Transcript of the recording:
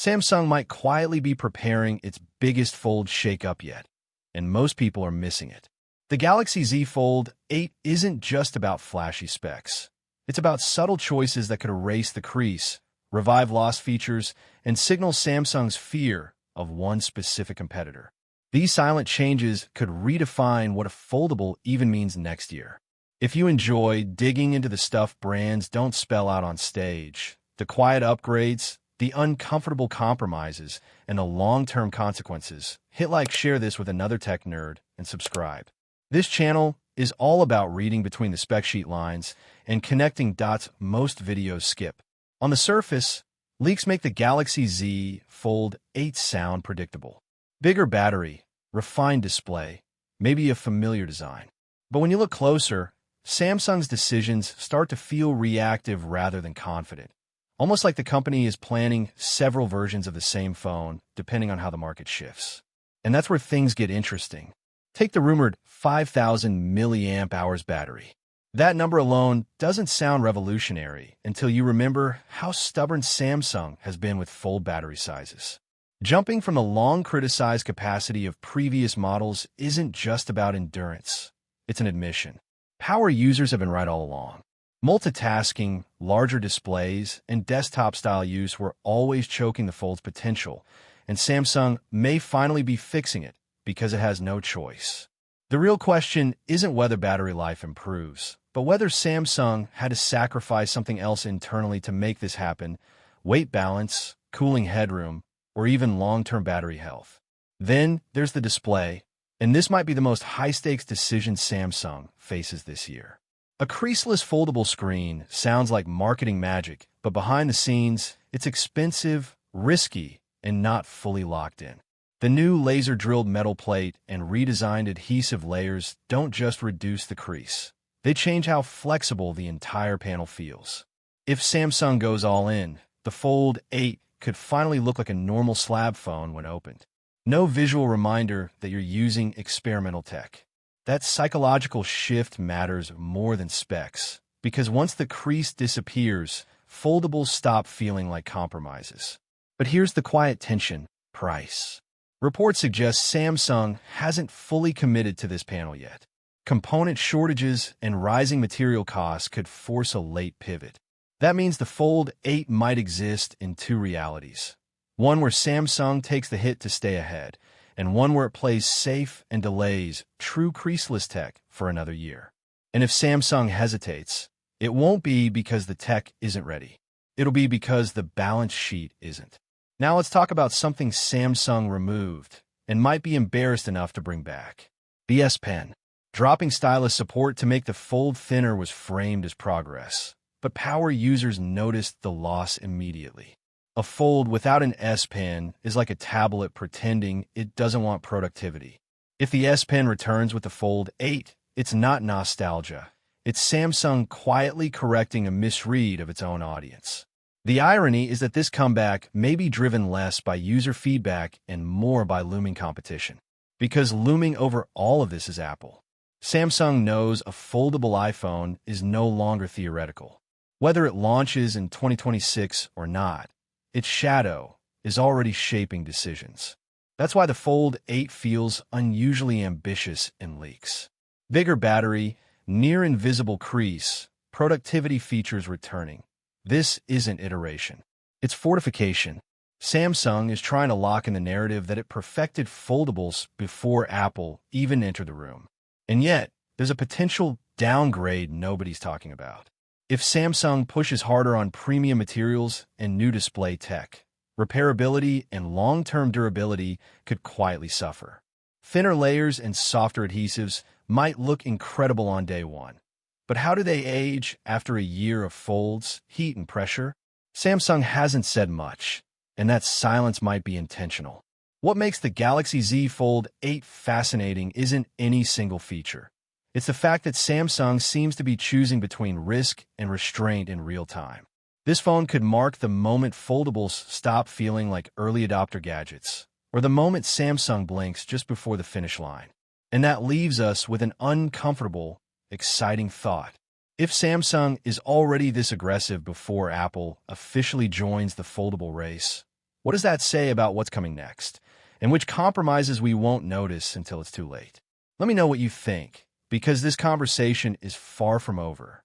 Samsung might quietly be preparing its biggest fold shakeup yet, and most people are missing it. The Galaxy Z Fold 8 isn't just about flashy specs. It's about subtle choices that could erase the crease, revive lost features, and signal Samsung's fear of one specific competitor. These silent changes could redefine what a foldable even means next year. If you enjoy digging into the stuff brands don't spell out on stage, the quiet upgrades, the uncomfortable compromises, and the long-term consequences, hit like, share this with another tech nerd, and subscribe. This channel is all about reading between the spec sheet lines and connecting dots most videos skip. On the surface, leaks make the Galaxy Z Fold 8 sound predictable. Bigger battery, refined display, maybe a familiar design. But when you look closer, Samsung's decisions start to feel reactive rather than confident. Almost like the company is planning several versions of the same phone, depending on how the market shifts. And that's where things get interesting. Take the rumored 5,000 milliamp hours battery. That number alone doesn't sound revolutionary until you remember how stubborn Samsung has been with fold battery sizes. Jumping from the long-criticized capacity of previous models isn't just about endurance. It's an admission. Power users have been right all along. Multitasking, larger displays, and desktop-style use were always choking the Fold's potential, and Samsung may finally be fixing it because it has no choice. The real question isn't whether battery life improves, but whether Samsung had to sacrifice something else internally to make this happen: weight balance, cooling headroom, or even long-term battery health. Then there's the display, and this might be the most high-stakes decision Samsung faces this year. A creaseless foldable screen sounds like marketing magic, but behind the scenes, it's expensive, risky, and not fully locked in. The new laser-drilled metal plate and redesigned adhesive layers don't just reduce the crease. They change how flexible the entire panel feels. If Samsung goes all in, the Fold 8 could finally look like a normal slab phone when opened. No visual reminder that you're using experimental tech. That psychological shift matters more than specs, because once the crease disappears, foldables stop feeling like compromises. But here's the quiet tension: price. Reports suggest Samsung hasn't fully committed to this panel yet. Component shortages and rising material costs could force a late pivot. That means the Fold 8 might exist in two realities: one where Samsung takes the hit to stay ahead, and one where it plays safe and delays true creaseless tech for another year. And if Samsung hesitates, it won't be because the tech isn't ready. It'll be because the balance sheet isn't. Now let's talk about something Samsung removed and might be embarrassed enough to bring back: the S Pen. Dropping stylus support to make the Fold thinner was framed as progress, but power users noticed the loss immediately. A Fold without an S Pen is like a tablet pretending it doesn't want productivity. If the S Pen returns with the Fold 8, it's not nostalgia. It's Samsung quietly correcting a misread of its own audience. The irony is that this comeback may be driven less by user feedback and more by looming competition. Because looming over all of this is Apple. Samsung knows a foldable iPhone is no longer theoretical. Whether it launches in 2026 or not, its shadow is already shaping decisions. That's why the Fold 8 feels unusually ambitious in leaks. Bigger battery, near invisible crease, productivity features returning. This isn't iteration. It's fortification. Samsung is trying to lock in the narrative that it perfected foldables before Apple even entered the room. And yet, there's a potential downgrade nobody's talking about. If Samsung pushes harder on premium materials and new display tech, repairability and long-term durability could quietly suffer. Thinner layers and softer adhesives might look incredible on day one. But how do they age after a year of folds, heat, and pressure? Samsung hasn't said much, and that silence might be intentional. What makes the Galaxy Z Fold 8 fascinating isn't any single feature. It's the fact that Samsung seems to be choosing between risk and restraint in real time. This phone could mark the moment foldables stop feeling like early adopter gadgets, or the moment Samsung blinks just before the finish line. And that leaves us with an uncomfortable, exciting thought. If Samsung is already this aggressive before Apple officially joins the foldable race, What does that say about what's coming next, and which compromises we won't notice until it's too late? Let me know what you think, because this conversation is far from over.